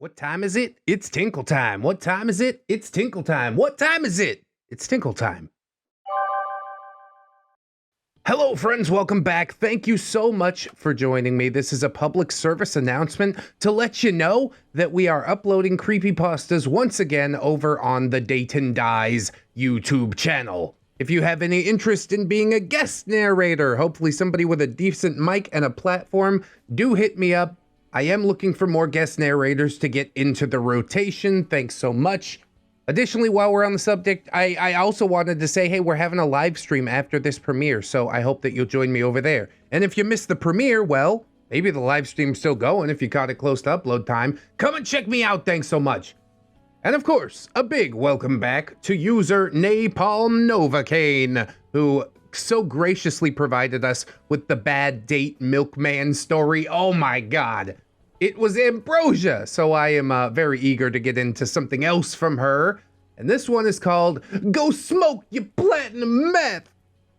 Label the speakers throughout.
Speaker 1: What time is it? It's tinkle time. What time is it? It's tinkle time. What time is it? It's tinkle time. Hello, friends. Welcome back. Thank you so much for joining me. This is a public service announcement to let you know that we are uploading creepypastas once again over on the Dayton Dies YouTube channel. If you have any interest in being a guest narrator, hopefully somebody with a decent mic and a platform, do hit me up. I am looking for more guest narrators to get into the rotation. Thanks so much. Additionally, while we're on the subject, I also wanted to say, hey, we're having a live stream after this premiere, so I hope that you'll join me over there. And if you missed the premiere, well, maybe the live stream's still going if you caught it close to upload time. Come and check me out. Thanks so much. And of course, a big welcome back to user Napalm Novocaine, who so graciously provided us with the bad date milkman story. Oh my god. It was ambrosia, so I am very eager to get into something else from her. And this one is called Go Smoke You Platinum Meth.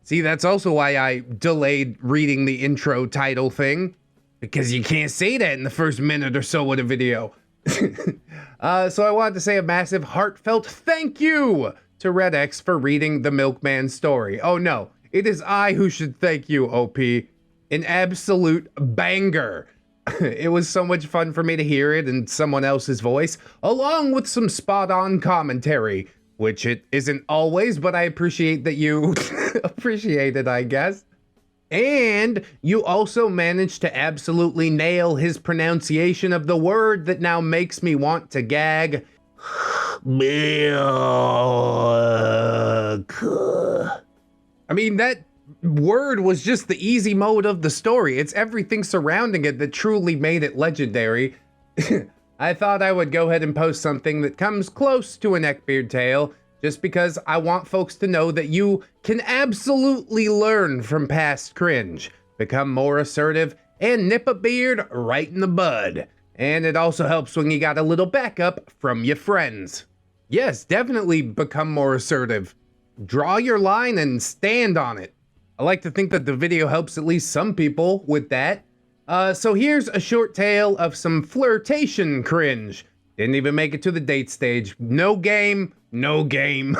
Speaker 1: See, that's also why I delayed reading the intro title thing, because you can't say that in the first minute or so of the video. So I wanted to say a massive heartfelt thank you to ReddX for reading the milkman story. Oh no, it is I who should thank you, OP. An absolute banger. It was so much fun for me to hear it in someone else's voice, along with some spot-on commentary, which it isn't always, but I appreciate that you appreciate it, I guess. And you also managed to absolutely nail his pronunciation of the word that now makes me want to gag. Milk. I mean, that word was just the easy mode of the story. It's everything surrounding it that truly made it legendary. I thought I would go ahead and post something that comes close to a neckbeard tale, just because I want folks to know that you can absolutely learn from past cringe, become more assertive, and nip a beard right in the bud. And it also helps when you got a little backup from your friends. Yes, definitely become more assertive. Draw your line and stand on it. I like to think that the video helps at least some people with that. So here's a short tale of some flirtation cringe. Didn't even make it to the date stage. No game, no game.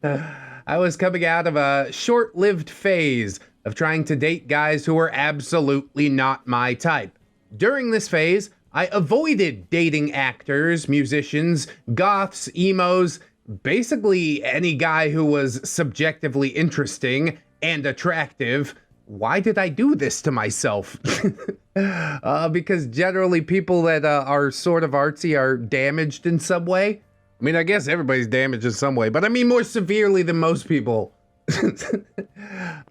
Speaker 1: I was coming out of a short-lived phase of trying to date guys who were absolutely not my type. During this phase, I avoided dating actors, musicians, goths, emos, basically any guy who was subjectively interesting and attractive. Why did I do this to myself? Because generally people that are sort of artsy are damaged in some way. I mean, I guess everybody's damaged in some way, but I mean more severely than most people.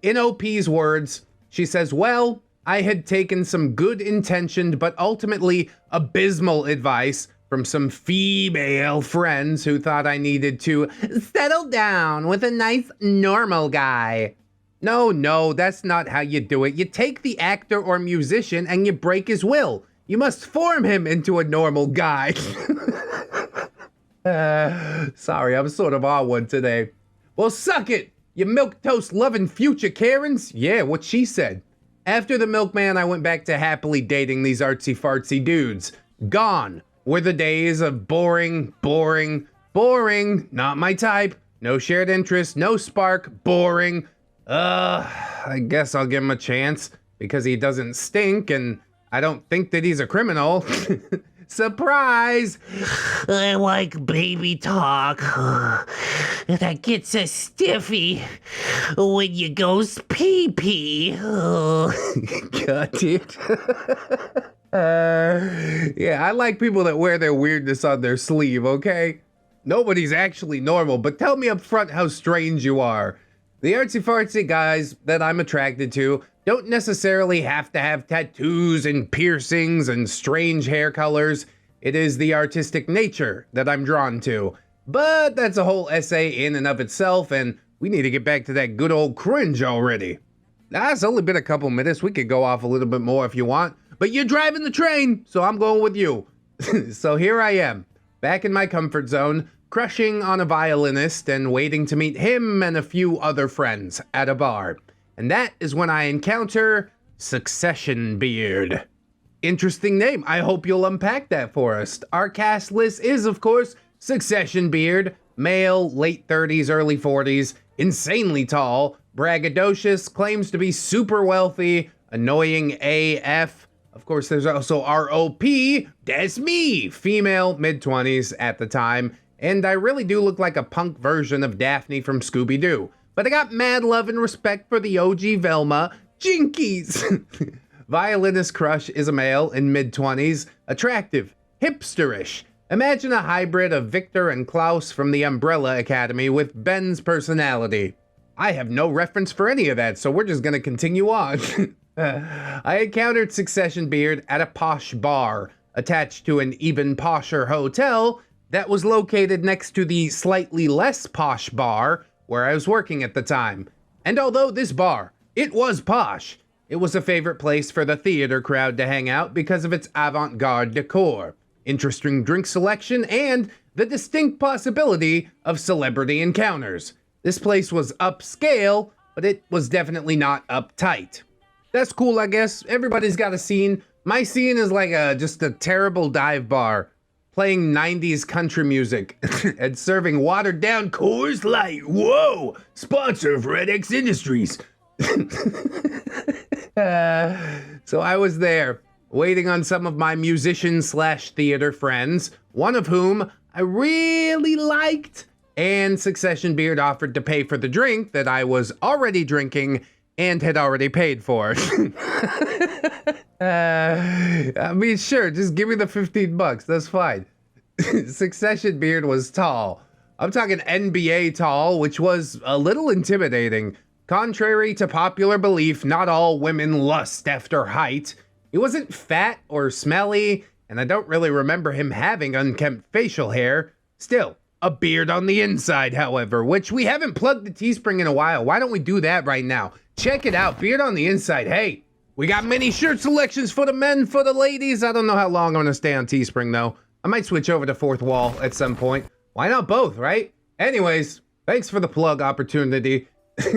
Speaker 1: In OP's words, she says, well, I had taken some good-intentioned but ultimately abysmal advice from some female friends who thought I needed to settle down with a nice normal guy. No, that's not how you do it. You take the actor or musician and you break his will. You must form him into a normal guy. Sorry, I'm sort of on one today. Well, suck it, you milquetoast loving future Karens. Yeah, what she said. After the milkman, I went back to happily dating these artsy fartsy dudes. Gone were the days of boring, not my type, no shared interest, no spark, boring. I guess I'll give him a chance because he doesn't stink and I don't think that he's a criminal. Surprise!
Speaker 2: I like baby talk. That gets a stiffy when you goes pee-pee.
Speaker 1: God, dude. Yeah, I like people that wear their weirdness on their sleeve, okay? Nobody's actually normal, but tell me up front how strange you are. The artsy-fartsy guys that I'm attracted to don't necessarily have to have tattoos and piercings and strange hair colors. It is the artistic nature that I'm drawn to. But that's a whole essay in and of itself, and we need to get back to that good old cringe already. It's only been a couple minutes. We could go off a little bit more if you want, but you're driving the train, so I'm going with you. So here I am, back in my comfort zone, crushing on a violinist and waiting to meet him and a few other friends at a bar. And that is when I encounter Succession Beard. Interesting name. I hope you'll unpack that for us. Our cast list is, of course, Succession Beard, male, late 30s, early 40s, insanely tall, braggadocious, claims to be super wealthy, annoying AF. Of course, there's also ROP, that's me, female, mid-20s at the time, and I really do look like a punk version of Daphne from Scooby-Doo. But I got mad love and respect for the OG Velma, Jinkies. Violinist crush is a male in mid-20s, attractive, hipsterish. Imagine a hybrid of Victor and Klaus from the Umbrella Academy with Ben's personality. I have no reference for any of that, so we're just gonna continue on. I encountered Succession Beard at a posh bar, attached to an even posher hotel that was located next to the slightly less posh bar where I was working at the time. And although this bar, it was posh, it was a favorite place for the theater crowd to hang out because of its avant-garde decor, interesting drink selection, and the distinct possibility of celebrity encounters. This place was upscale, but it was definitely not uptight. That's cool, I guess. Everybody's got a scene. My scene is like just a terrible dive bar, playing 90s country music and serving watered down Coors Light. Whoa! Sponsor of ReddX Industries. So I was there, waiting on some of my musician/theater friends, one of whom I really liked, and Succession Beard offered to pay for the drink that I was already drinking and had already paid for. I mean, sure, just give me the $15, that's fine. Succession Beard was tall. I'm talking NBA tall, which was a little intimidating. Contrary to popular belief, not all women lust after height. He wasn't fat or smelly, and I don't really remember him having unkempt facial hair. Still, a beard on the inside, however, which we haven't plugged the Teespring in a while. Why don't we do that right now? Check it out, beard on the inside. Hey, we got many shirt selections for the men, for the ladies. I don't know how long I'm gonna stay on Teespring though. I might switch over to Fourth Wall at some point. Why not both, right? Anyways, thanks for the plug opportunity.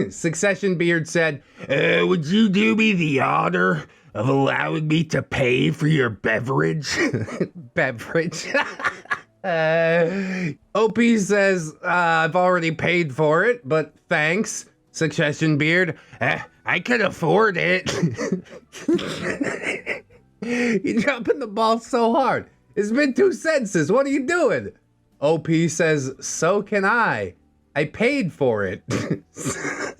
Speaker 1: Succession Beard said, would you do me the honor of allowing me to pay for your beverage? Beverage? OP says, I've already paid for it, but thanks. Succession Beard, I can afford it. You're dropping the ball so hard. It's been 2 sentences. What are you doing? OP says, so can I. I paid for it.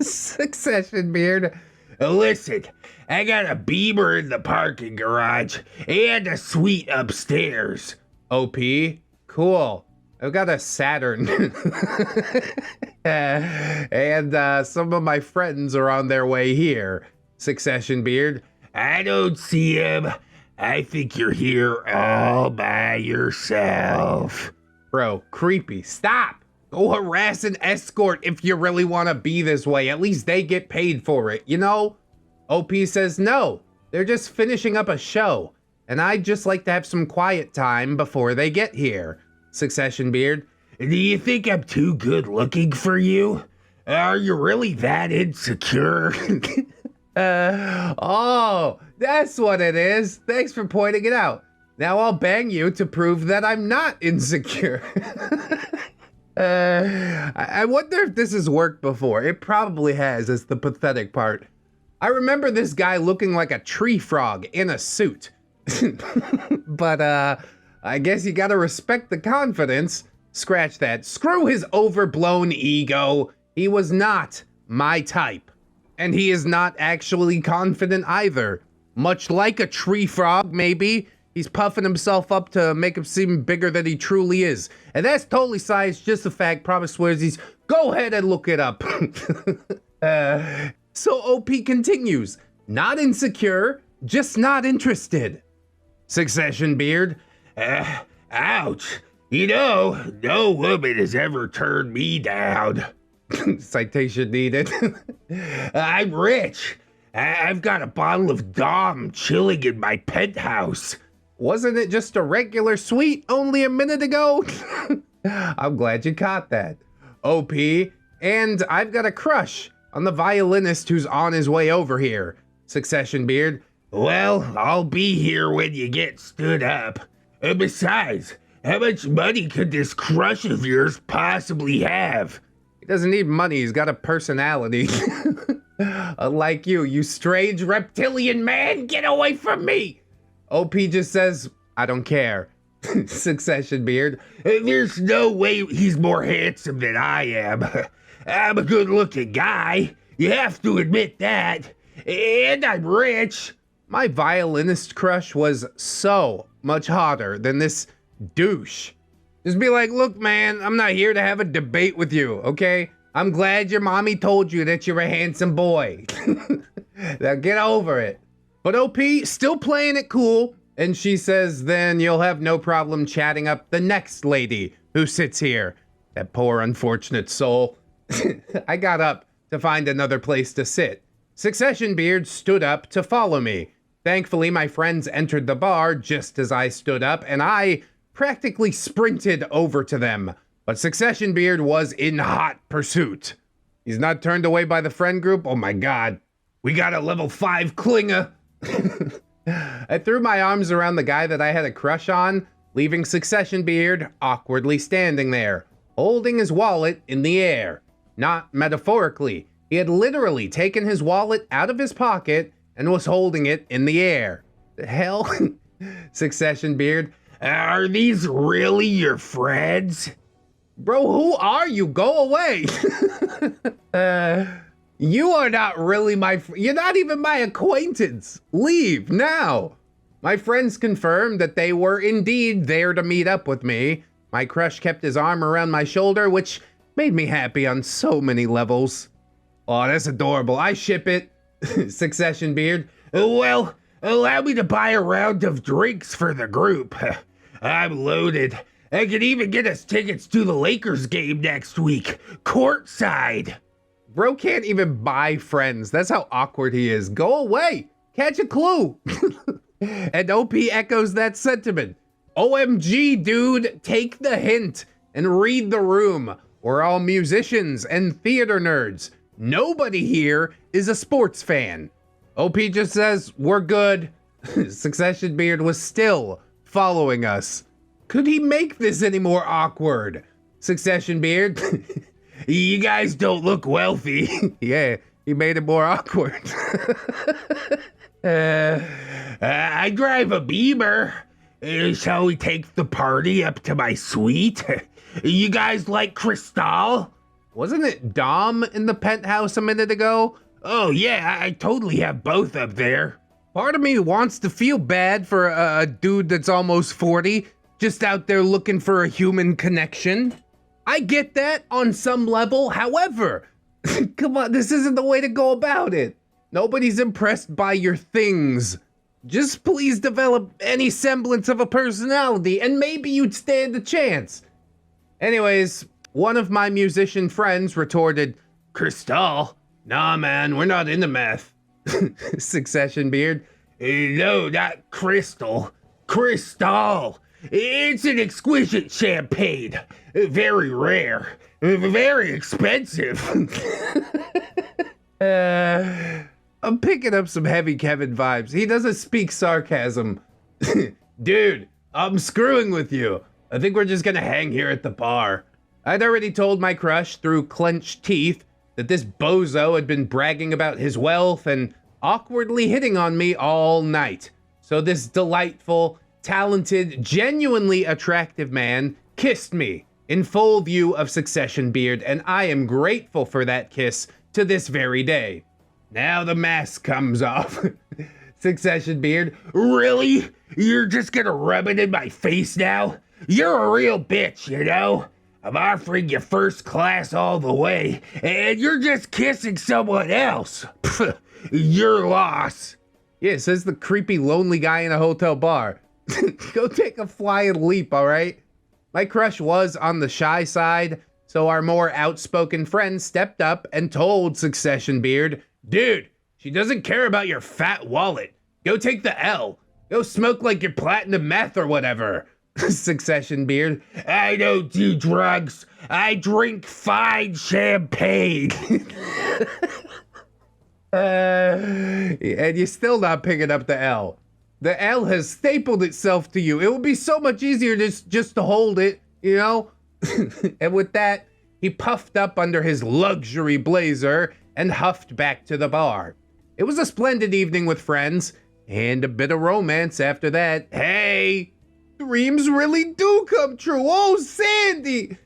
Speaker 1: Succession Beard. Listen, I got a Beamer in the parking garage and a suite upstairs. OP, cool. I've got a Saturn. And some of my friends are on their way here. Succession Beard. I don't see him. I think you're here all by yourself. Bro, creepy. Stop. Go harass an escort if you really want to be this way. At least they get paid for it, you know? OP says no. They're just finishing up a show. And I'd just like to have some quiet time before they get here. Succession Beard. Do you think I'm too good looking for you? Are you really that insecure? Oh, that's what it is. Thanks for pointing it out. Now I'll bang you to prove that I'm not insecure. I wonder if this has worked before. It probably has, is the pathetic part. I remember this guy looking like a tree frog in a suit. But I guess you gotta respect the confidence. Scratch that. Screw his overblown ego. He was not my type. And he is not actually confident either. Much like a tree frog, maybe. He's puffing himself up to make him seem bigger than he truly is. And that's totally science, just a fact. Promise swearsies. Go ahead and look it up. So OP continues. Not insecure, just not interested. Succession Beard. Ouch. You know, no woman has ever turned me down. Citation needed. I'm rich. I've got a bottle of Dom chilling in my penthouse. Wasn't it just a regular suite only a minute ago? I'm glad you caught that. OP, and I've got a crush on the violinist who's on his way over here. Succession Beard.
Speaker 3: Well, I'll be here when you get stood up. Besides, how much money could this crush of yours possibly have?
Speaker 1: He doesn't need money, he's got a personality. Unlike you strange reptilian man, get away from me! OP just says, I don't care. Succession beard.
Speaker 3: There's no way he's more handsome than I am. I'm a good-looking guy. You have to admit that. And I'm rich.
Speaker 1: My violinist crush was so much hotter than this douche. Just be like, look, man, I'm not here to have a debate with you, okay? I'm glad your mommy told you that you're a handsome boy. Now get over it. But OP still playing it cool. And she says, then you'll have no problem chatting up the next lady who sits here. That poor unfortunate soul. I got up to find another place to sit. Succession Beard stood up to follow me. Thankfully, my friends entered the bar just as I stood up, and I practically sprinted over to them. But Succession Beard was in hot pursuit. He's not turned away by the friend group? Oh my god. We got a level 5 clinger. I threw my arms around the guy that I had a crush on, leaving Succession Beard awkwardly standing there, holding his wallet in the air. Not metaphorically. He had literally taken his wallet out of his pocket and was holding it in the air. The hell? Succession Beard.
Speaker 3: Are these really your friends?
Speaker 1: Bro, who are you? Go away. You are not really you're not even my acquaintance. Leave now. My friends confirmed that they were indeed there to meet up with me. My crush kept his arm around my shoulder, which made me happy on so many levels. Oh, that's adorable. I ship it. Succession Beard.
Speaker 3: Well, allow me to buy a round of drinks for the group. I'm loaded. I could even get us tickets to the Lakers game next week, courtside.
Speaker 1: Bro can't even buy friends. That's how awkward he is. Go away. Catch a clue. And OP echoes that sentiment. OMG, dude, take the hint and read the room. We're all musicians and theater nerds. Nobody here is a sports fan. OP just says, we're good. Succession Beard was still following us. Could he make this any more awkward? Succession Beard.
Speaker 3: You guys don't look wealthy.
Speaker 1: Yeah, he made it more awkward.
Speaker 3: I drive a Beamer. Shall we take the party up to my suite? You guys like Cristal?
Speaker 1: Wasn't it Dom in the penthouse a minute ago?
Speaker 3: Oh yeah, I totally have both up there.
Speaker 1: Part of me wants to feel bad for a dude that's almost 40, just out there looking for a human connection. I get that on some level, however, come on, this isn't the way to go about it. Nobody's impressed by your things. Just please develop any semblance of a personality and maybe you'd stand a chance. Anyways, one of my musician friends retorted,
Speaker 3: Cristal? Nah, man, we're not into meth.
Speaker 1: Succession Beard.
Speaker 3: No, not crystal. Cristal. It's an exquisite champagne. Very rare. Very expensive.
Speaker 1: I'm picking up some heavy Kevin vibes. He doesn't speak sarcasm. Dude, I'm screwing with you. I think we're just gonna hang here at the bar. I'd already told my crush through clenched teeth that this bozo had been bragging about his wealth and awkwardly hitting on me all night. So this delightful, talented, genuinely attractive man kissed me in full view of Succession Beard, and I am grateful for that kiss to this very day. Now the mask comes off. Succession Beard.
Speaker 3: Really? You're just gonna rub it in my face now? You're a real bitch, you know? I'm offering you first class all the way, and you're just kissing someone else. Pfft, your loss.
Speaker 1: Yeah, says the creepy, lonely guy in a hotel bar. Go take a flying leap, all right? My crush was on the shy side, so our more outspoken friend stepped up and told Succession Beard, dude, she doesn't care about your fat wallet. Go take the L. Go smoke like your platinum meth or whatever. Succession Beard.
Speaker 3: I don't do drugs. I drink fine champagne.
Speaker 1: And you're still not picking up the L. The L has stapled itself to you. It would be so much easier just to hold it, you know? And with that, he puffed up under his luxury blazer and huffed back to the bar. It was a splendid evening with friends, and a bit of romance after that. Hey, dreams really do come true. Oh, Sandy!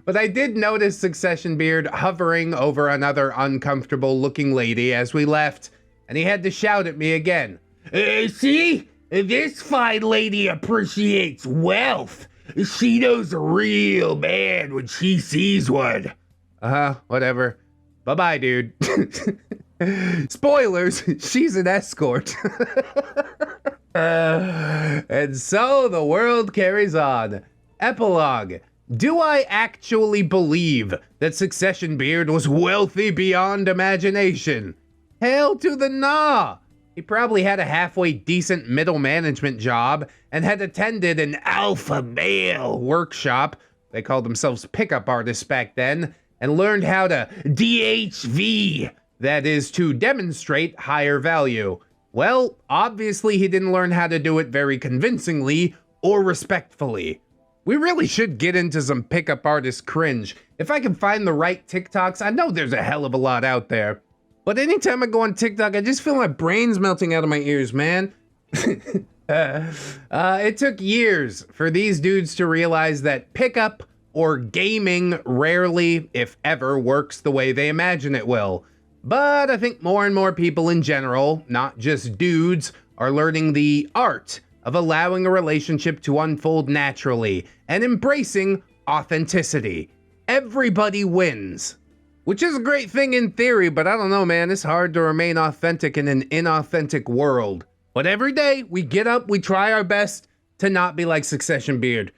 Speaker 1: But I did notice Succession Beard hovering over another uncomfortable looking lady as we left, and he had to shout at me again.
Speaker 3: See? This fine lady appreciates wealth. She knows a real man when she sees one.
Speaker 1: Whatever. Bye-bye, dude. Spoilers, she's an escort. And so the world carries on. Epilogue. Do I actually believe that Succession Beard was wealthy beyond imagination? Hail to the nah! He probably had a halfway decent middle management job and had attended an alpha male workshop, they called themselves pickup artists back then, and learned how to DHV, that is to demonstrate higher value. Well, obviously he didn't learn how to do it very convincingly or respectfully. We really should get into some pickup artist cringe. If I can find the right TikToks, I know there's a hell of a lot out there. But anytime I go on TikTok, I just feel my brains melting out of my ears, man. It took years for these dudes to realize that pickup or gaming rarely, if ever, works the way they imagine it will. But I think more and more people in general, not just dudes, are learning the art of allowing a relationship to unfold naturally and embracing authenticity. Everybody wins. Which is a great thing in theory, but I don't know, man. It's hard to remain authentic in an inauthentic world. But every day, we get up, we try our best to not be like Succession Beard.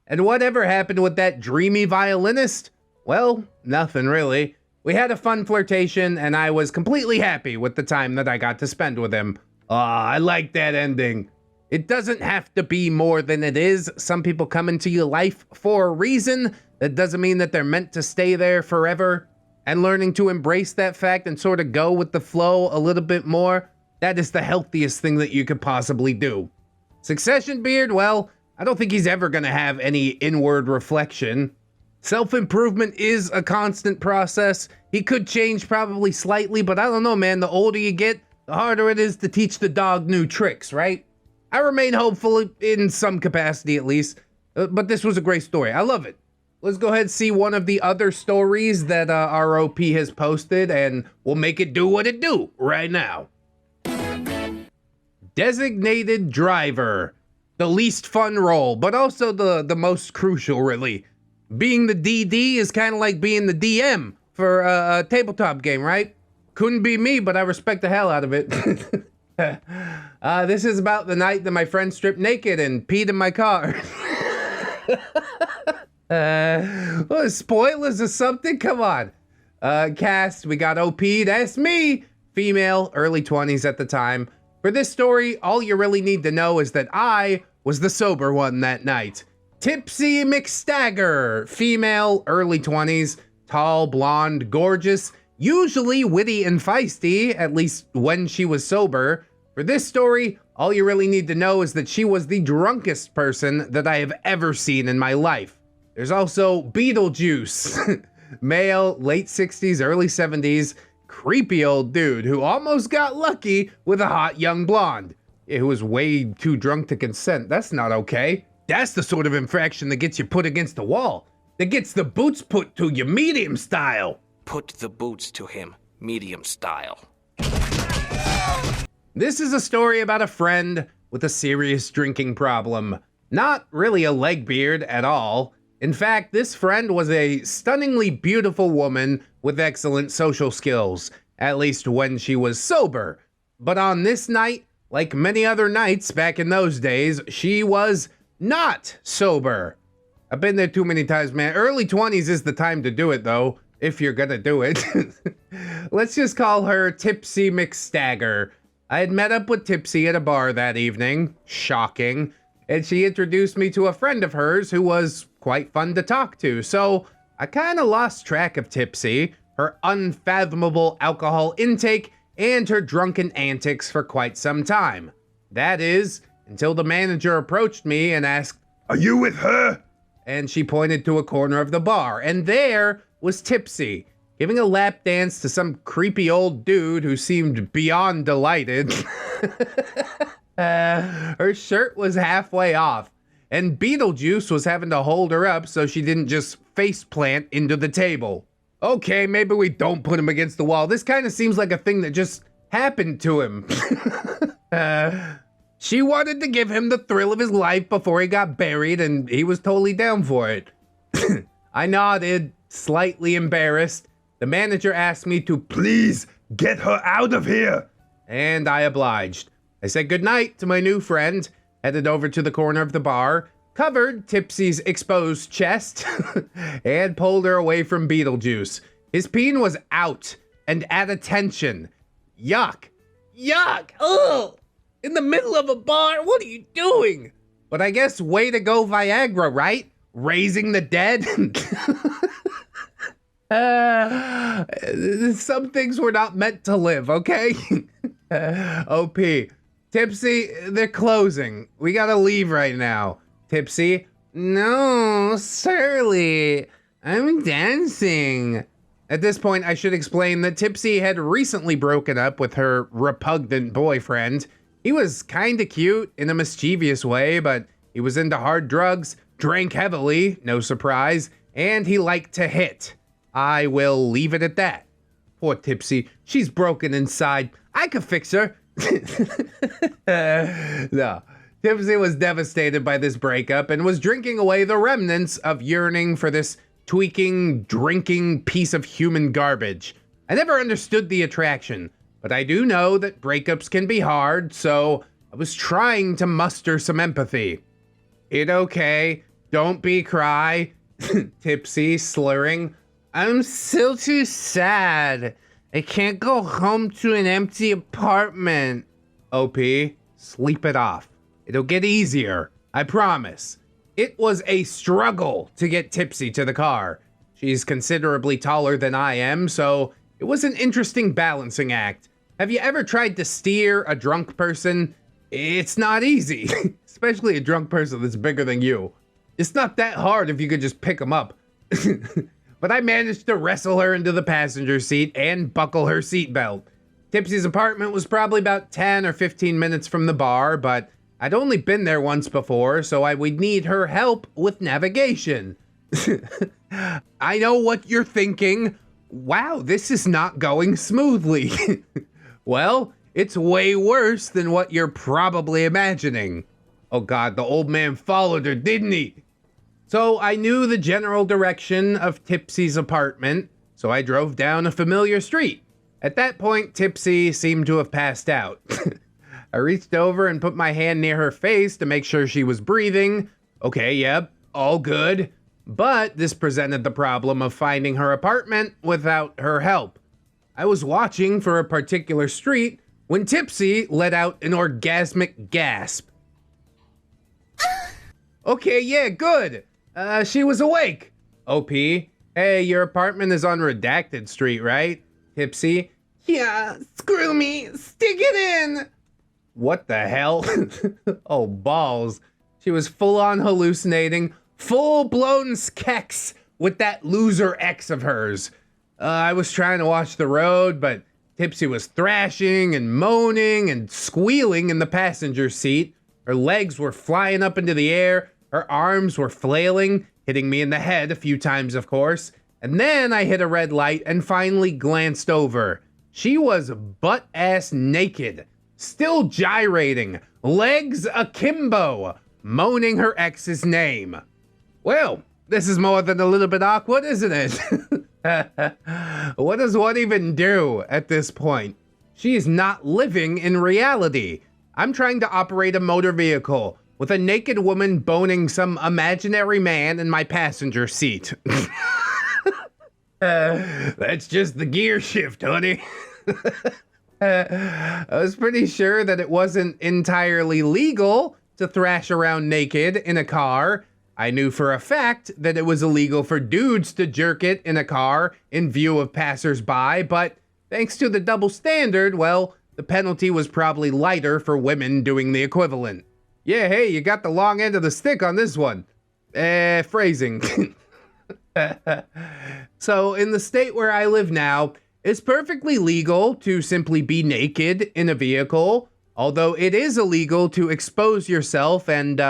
Speaker 1: And whatever happened with that dreamy violinist? Well, nothing really. We had a fun flirtation, and I was completely happy with the time that I got to spend with him. I like that ending. It doesn't have to be more than it is. Some people come into your life for a reason. That doesn't mean that they're meant to stay there forever. And learning to embrace that fact and sort of go with the flow a little bit more, that is the healthiest thing that you could possibly do. Succession Beard, well, I don't think he's ever going to have any inward reflection. Self-improvement is a constant process. He could change probably slightly, but I don't know, man. The older you get, the harder it is to teach the dog new tricks, right? I remain hopeful in some capacity at least, but this was a great story. I love it. Let's go ahead and see one of the other stories that ROP has posted, and we'll make it do what it do right now. Designated driver. The least fun role, but also the most crucial, really. Being the DD is kind of like being the DM for a tabletop game, right? Couldn't be me, but I respect the hell out of it. This is about the night that my friend stripped naked and peed in my car. Spoilers or something? Come on. Cast, we got OP, that's me. Female, early 20s at the time. For this story, all you really need to know is that I was the sober one that night. Tipsy McStagger, female, early 20s, tall, blonde, gorgeous, usually witty and feisty, at least when she was sober. For this story, all you really need to know is that she was the drunkest person that I have ever seen in my life. There's also Beetlejuice, male, late 60s, early 70s, creepy old dude who almost got lucky with a hot young blonde who was way too drunk to consent. That's not okay. That's the sort of infraction that gets you put against the wall, that gets the boots put to you medium style.
Speaker 4: Put the boots to him, medium style.
Speaker 1: This is a story about a friend with a serious drinking problem. Not really a leg beard at all. In fact, this friend was a stunningly beautiful woman with excellent social skills, at least when she was sober. But on this night, like many other nights back in those days, she was not sober. I've been there too many times, man. Early 20s is the time to do it, though, if you're gonna do it. Let's just call her Tipsy McStagger. I had met up with Tipsy at a bar that evening. Shocking. And she introduced me to a friend of hers who was quite fun to talk to. So I kind of lost track of Tipsy. her unfathomable alcohol intake, and her drunken antics for quite some time. That is, until the manager approached me and asked,
Speaker 3: "Are you with her?"
Speaker 1: And she pointed to a corner of the bar, and there was Tipsy, giving a lap dance to some creepy old dude who seemed beyond delighted. Her shirt was halfway off, and Beetlejuice was having to hold her up so she didn't just face plant into the table. Okay, maybe we don't put him against the wall. This kind of seems like a thing that just happened to him. She wanted to give him the thrill of his life before he got buried, and he was totally down for it. I nodded, slightly embarrassed. The manager asked me to
Speaker 3: "Please get her out of here."
Speaker 1: and I obliged. I said goodnight to my new friend, headed over to the corner of the bar, covered Tipsy's exposed chest, and pulled her away from Beetlejuice. His peen was out and at attention. Yuck. Yuck. Ugh. In the middle of a bar? What are you doing? But I guess way to go Viagra, right? Raising the dead? Some things were not meant to live, okay? OP. Tipsy, they're closing. We gotta leave right now. Tipsy, no, Surly, I'm dancing. At this point, I should explain that Tipsy had recently broken up with her repugnant boyfriend. He was kinda cute in a mischievous way, but he was into hard drugs, drank heavily, no surprise, and he liked to hit. I will leave it at that. Poor Tipsy, she's broken inside. I could fix her. No, Tipsy was devastated by this breakup and was drinking away the remnants of yearning for this tweaking, drinking piece of human garbage. I never understood the attraction, but I do know that breakups can be hard, so I was trying to muster some empathy. It okay, don't be cry. Tipsy, slurring. I'm still too sad. I can't go home to an empty apartment. OP, sleep it off. It'll get easier, I promise. It was a struggle to get Tipsy to the car. She's considerably taller than I am, so it was an interesting balancing act. Have you ever tried to steer a drunk person? It's not easy, especially a drunk person that's bigger than you. It's not that hard if you could just pick them up. But I managed to wrestle her into the passenger seat and buckle her seatbelt. Tipsy's apartment was probably about 10 or 15 minutes from the bar, but I'd only been there once before, so I would need her help with navigation. I know what you're thinking. Wow, this is not going smoothly. Well, it's way worse than what you're probably imagining. Oh God, the old man followed her, didn't he? So I knew the general direction of Tipsy's apartment, so I drove down a familiar street. At that point, Tipsy seemed to have passed out. I reached over and put my hand near her face to make sure she was breathing. Okay, yep, all good. But this presented the problem of finding her apartment without her help. I was watching for a particular street when Tipsy let out an orgasmic gasp. Okay, yeah, good. She was awake. OP, hey, your apartment is on Redacted Street, right? Tipsy, yeah, screw me, stick it in. What the hell? Oh, balls. She was full on hallucinating, full-blown skex with that loser ex of hers. I was trying to watch the road, but Tipsy was thrashing and moaning and squealing in the passenger seat. Her legs were flying up into the air. Her arms were flailing, hitting me in the head a few times, of course. And then I hit a red light and finally glanced over. She was butt-ass naked, still gyrating, legs akimbo, moaning her ex's name. Well, this is more than a little bit awkward, isn't it? What does one even do at this point? She is not living in reality. I'm trying to operate a motor vehicle with a naked woman boning some imaginary man in my passenger seat. That's just the gear shift, honey. I was pretty sure that it wasn't entirely legal to thrash around naked in a car. I knew for a fact that it was illegal for dudes to jerk it in a car in view of passersby, but thanks to the double standard, well, the penalty was probably lighter for women doing the equivalent. Yeah, hey, you got the long end of the stick on this one. Phrasing. So, in the state where I live now, it's perfectly legal to simply be naked in a vehicle, although it is illegal to expose yourself and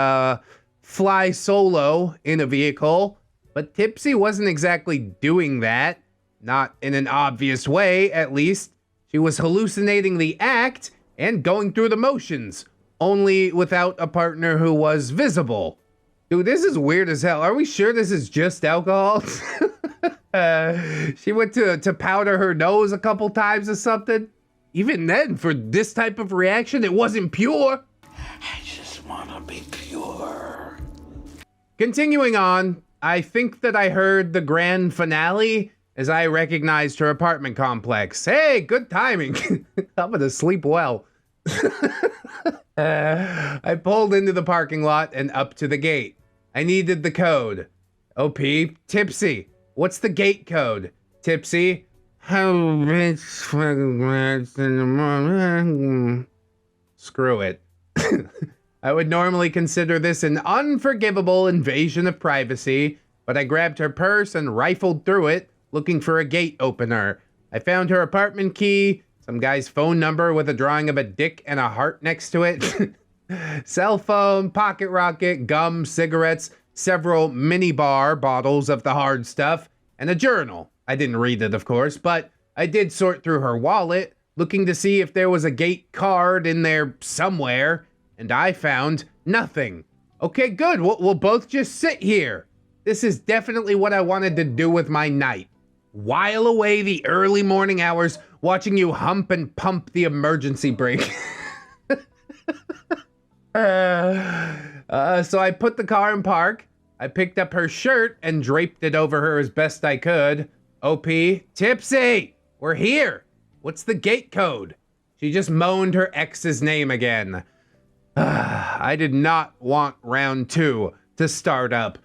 Speaker 1: fly solo in a vehicle. But Tipsy wasn't exactly doing that. Not in an obvious way, at least. She was hallucinating the act and going through the motions, only without a partner who was visible. Dude, this is weird as hell. Are we sure this is just alcohol? She went to powder her nose a couple times or something. Even then, for this type of reaction, it wasn't pure.
Speaker 3: I just wanna be pure.
Speaker 1: Continuing on, I think that I heard the grand finale as I recognized her apartment complex. Hey, good timing. I'm gonna sleep well. I pulled into the parking lot and up to the gate. I needed the code. OP, Tipsy. What's the gate code? Tipsy. How rich fucking in the morning. Screw it. I would normally consider this an unforgivable invasion of privacy, but I grabbed her purse and rifled through it, looking for a gate opener. I found her apartment key, some guy's phone number with a drawing of a dick and a heart next to it, cell phone, pocket rocket, gum, cigarettes, several minibar bottles of the hard stuff, and a journal. I didn't read it, of course, but I did sort through her wallet, looking to see if there was a gate card in there somewhere, and I found nothing. Okay, good. We'll both just sit here. This is definitely what I wanted to do with my night. While away the early morning hours watching you hump and pump the emergency brake. So I put the car in park. I picked up her shirt and draped it over her as best I could. OP, Tipsy, we're here. What's the gate code? She just moaned her ex's name again. I did not want round 2 to start up.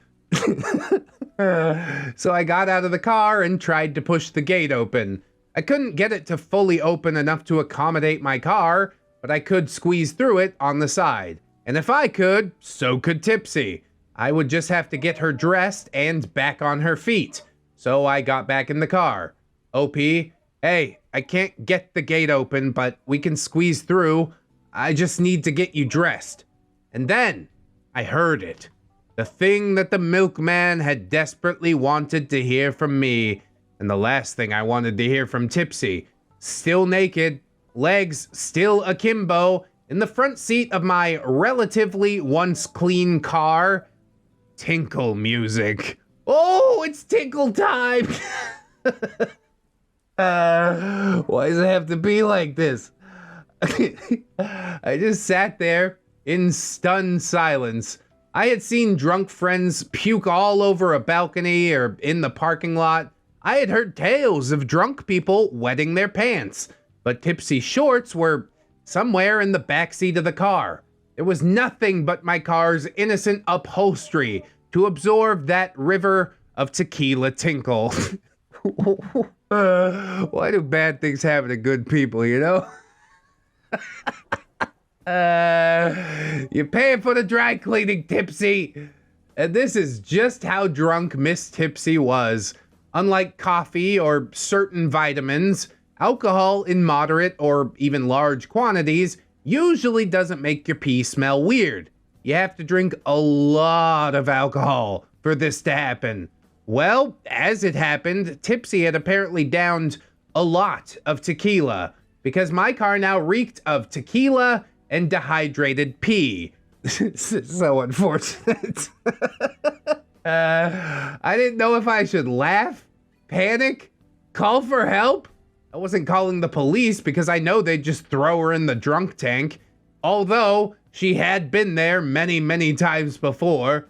Speaker 1: So I got out of the car and tried to push the gate open. I couldn't get it to fully open enough to accommodate my car, but I could squeeze through it on the side. And if I could, so could Tipsy. I would just have to get her dressed and back on her feet. So I got back in the car. OP, hey, I can't get the gate open, but we can squeeze through. I just need to get you dressed. And then I heard it. The thing that the milkman had desperately wanted to hear from me, and the last thing I wanted to hear from Tipsy. Still naked, legs still akimbo, in the front seat of my relatively once clean car. Tinkle music. Oh, it's tinkle time! Why does it have to be like this? I just sat there in stunned silence. I had seen drunk friends puke all over a balcony or in the parking lot. I had heard tales of drunk people wetting their pants, but Tipsy shorts were somewhere in the backseat of the car. There was nothing but my car's innocent upholstery to absorb that river of tequila tinkle. Why do bad things happen to good people, you know? You're paying for the dry cleaning, Tipsy. And this is just how drunk Miss Tipsy was. Unlike coffee or certain vitamins, alcohol in moderate or even large quantities usually doesn't make your pee smell weird. You have to drink a lot of alcohol for this to happen. Well, as it happened, Tipsy had apparently downed a lot of tequila, because my car now reeked of tequila and dehydrated pee. So unfortunate. I didn't know if I should laugh, panic, call for help. I wasn't calling the police because I know they'd just throw her in the drunk tank, although she had been there many, many times before.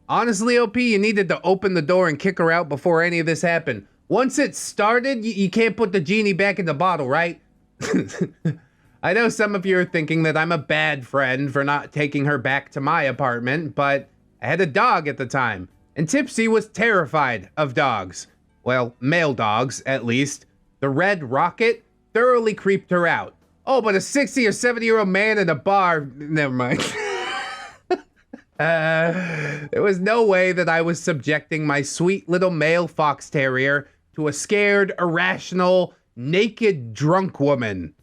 Speaker 1: Honestly, OP, you needed to open the door and kick her out before any of this happened. Once it started, you can't put the genie back in the bottle, right? I know some of you are thinking that I'm a bad friend for not taking her back to my apartment, but I had a dog at the time, and Tipsy was terrified of dogs. Well, male dogs, at least. The Red Rocket thoroughly creeped her out. Oh, but a 60 or 70-year-old man in a bar... Never mind. There was no way that I was subjecting my sweet little male fox terrier to a scared, irrational, naked, drunk woman.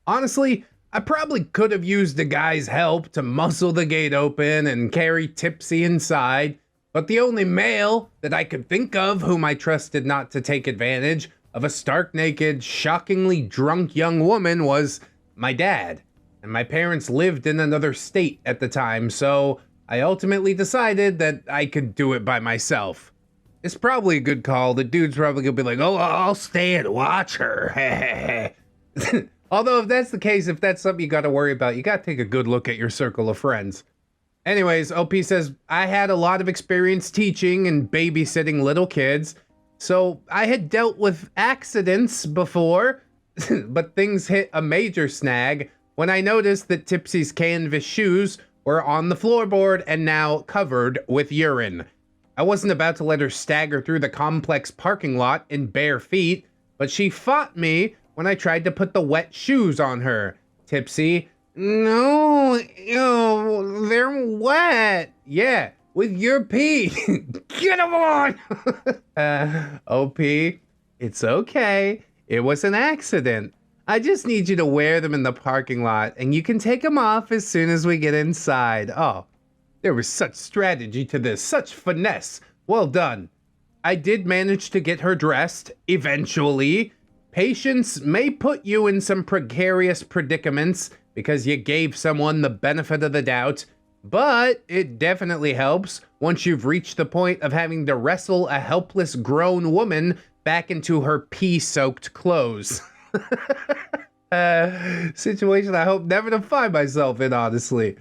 Speaker 1: Honestly, I probably could have used the guy's help to muscle the gate open and carry Tipsy inside, but the only male that I could think of whom I trusted not to take advantage of a stark naked, shockingly drunk young woman was my dad. And my parents lived in another state at the time, so I ultimately decided that I could do it by myself. It's probably a good call. The dude's probably gonna be like, oh, I'll stay and watch her. Although if that's the case, if that's something you gotta worry about, you gotta take a good look at your circle of friends. Anyways, OP says, I had a lot of experience teaching and babysitting little kids, so I had dealt with accidents before, but things hit a major snag when I noticed that Tipsy's canvas shoes were on the floorboard and now covered with urine. I wasn't about to let her stagger through the complex parking lot in bare feet, but she fought me when I tried to put the wet shoes on her. Tipsy, no, ew, they're wet. Yeah, with your pee. Get them on. OP, it's okay. It was an accident. I just need you to wear them in the parking lot and you can take them off as soon as we get inside. Oh, there was such strategy to this, such finesse. Well done. I did manage to get her dressed, eventually. Patience may put you in some precarious predicaments because you gave someone the benefit of the doubt, but it definitely helps once you've reached the point of having to wrestle a helpless grown woman back into her pee-soaked clothes. Situation I hope never to find myself in, honestly.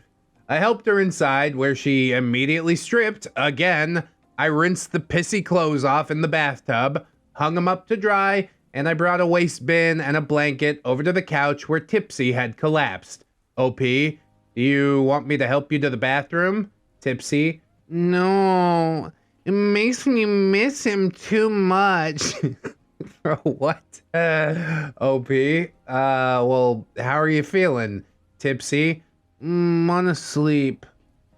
Speaker 1: I helped her inside where she immediately stripped again. I rinsed the pissy clothes off in the bathtub, hung them up to dry, and I brought a waste bin and a blanket over to the couch where Tipsy had collapsed. OP, do you want me to help you to the bathroom? Tipsy, no, it makes me miss him too much. What? OP, well, how are you feeling? Tipsy, wanna sleep.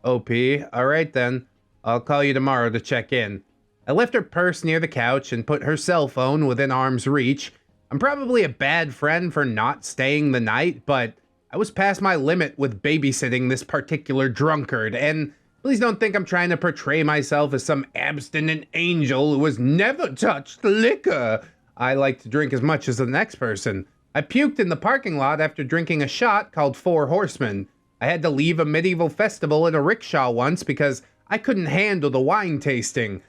Speaker 1: OP, alright then. I'll call you tomorrow to check in. I left her purse near the couch and put her cell phone within arm's reach. I'm probably a bad friend for not staying the night, but I was past my limit with babysitting this particular drunkard, and please don't think I'm trying to portray myself as some abstinent angel who has never touched liquor. I like to drink as much as the next person. I puked in the parking lot after drinking a shot called Four Horsemen. I had to leave a medieval festival in a rickshaw once because I couldn't handle the wine tasting.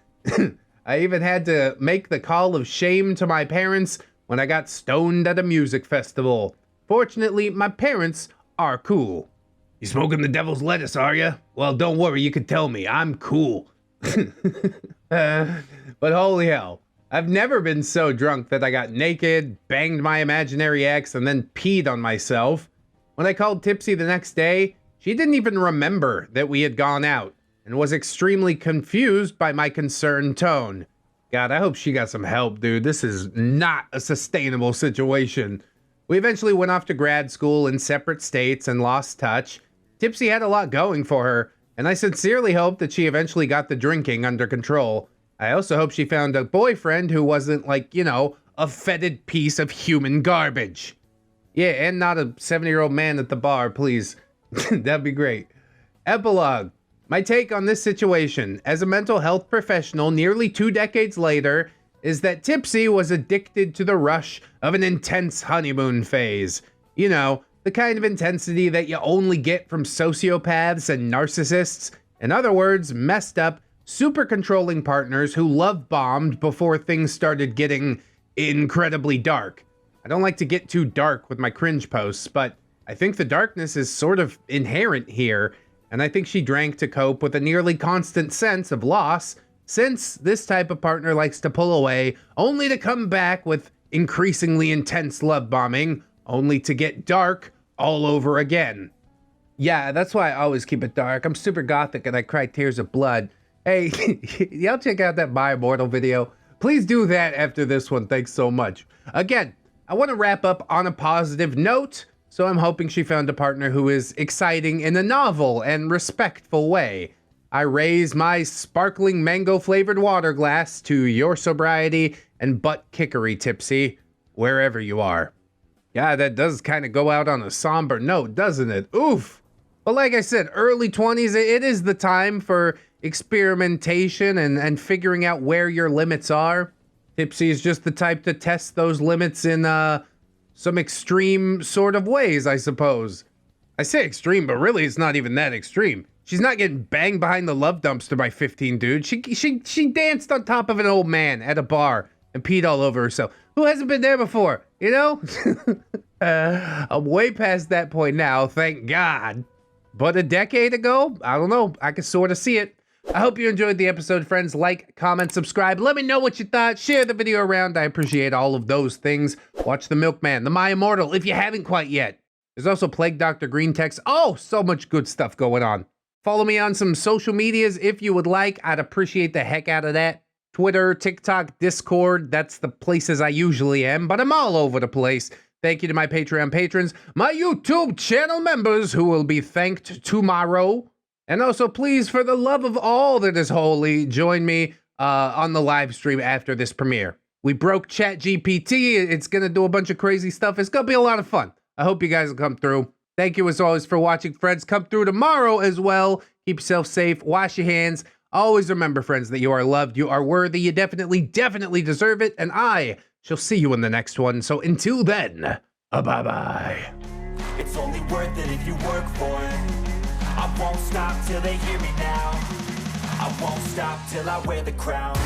Speaker 1: I even had to make the call of shame to my parents when I got stoned at a music festival. Fortunately, my parents are cool. You smoking the devil's lettuce, are you? Well, don't worry, you can tell me. I'm cool. But holy hell, I've never been so drunk that I got naked, banged my imaginary ex, and then peed on myself. When I called Tipsy the next day, she didn't even remember that we had gone out and was extremely confused by my concerned tone. God, I hope she got some help, dude. This is not a sustainable situation. We eventually went off to grad school in separate states and lost touch. Tipsy had a lot going for her, and I sincerely hope that she eventually got the drinking under control. I also hope she found a boyfriend who wasn't like, you know, a fetid piece of human garbage. Yeah, and not a 70-year-old man at the bar, please. That'd be great. Epilogue. My take on this situation, as a mental health professional nearly 2 decades later, is that Tipsy was addicted to the rush of an intense honeymoon phase. You know, the kind of intensity that you only get from sociopaths and narcissists. In other words, messed up, super controlling partners who love bombed before things started getting incredibly dark. I don't like to get too dark with my cringe posts, but I think the darkness is sort of inherent here. And I think she drank to cope with a nearly constant sense of loss, since this type of partner likes to pull away, only to come back with increasingly intense love bombing, only to get dark all over again. Yeah, that's why I always keep it dark. I'm super gothic and I cry tears of blood. Hey, y'all check out that My Immortal video. Please do that after this one. Thanks so much. Again, I want to wrap up on a positive note, so I'm hoping she found a partner who is exciting in a novel and respectful way. I raise my sparkling mango-flavored water glass to your sobriety and butt-kickery, Tipsy, wherever you are. Yeah, that does kind of go out on a somber note, doesn't it? Oof. But like I said, early 20s, it is the time for experimentation and figuring out where your limits are. Tipsy is just the type to test those limits in some extreme sort of ways, I suppose. I say extreme, but really it's not even that extreme. She's not getting banged behind the love dumpster by 15 dudes. She danced on top of an old man at a bar and peed all over herself. Who hasn't been there before, you know? I'm way past that point now, thank God. But a decade ago, I don't know, I can sort of see it. I hope you enjoyed the episode, friends. Like, comment, subscribe. Let me know what you thought. Share the video around. I appreciate all of those things. Watch The Milkman, The My Immortal, if you haven't quite yet. There's also Plague Dr. Green Text. Oh, so much good stuff going on. Follow me on some social medias if you would like. I'd appreciate the heck out of that. Twitter, TikTok, Discord. That's the places I usually am, but I'm all over the place. Thank you to my Patreon patrons, my YouTube channel members who will be thanked tomorrow. And also, please, for the love of all that is holy, join me on the live stream after this premiere. We broke ChatGPT. It's going to do a bunch of crazy stuff. It's going to be a lot of fun. I hope you guys will come through. Thank you as always for watching, friends. Come through tomorrow as well. Keep yourself safe. Wash your hands. Always remember, friends, that you are loved. You are worthy. You definitely deserve it. And I shall see you in the next one. So until then, bye-bye.
Speaker 5: It's only worth it if you work for it. I won't stop till they hear me now. I won't stop till I wear the crown.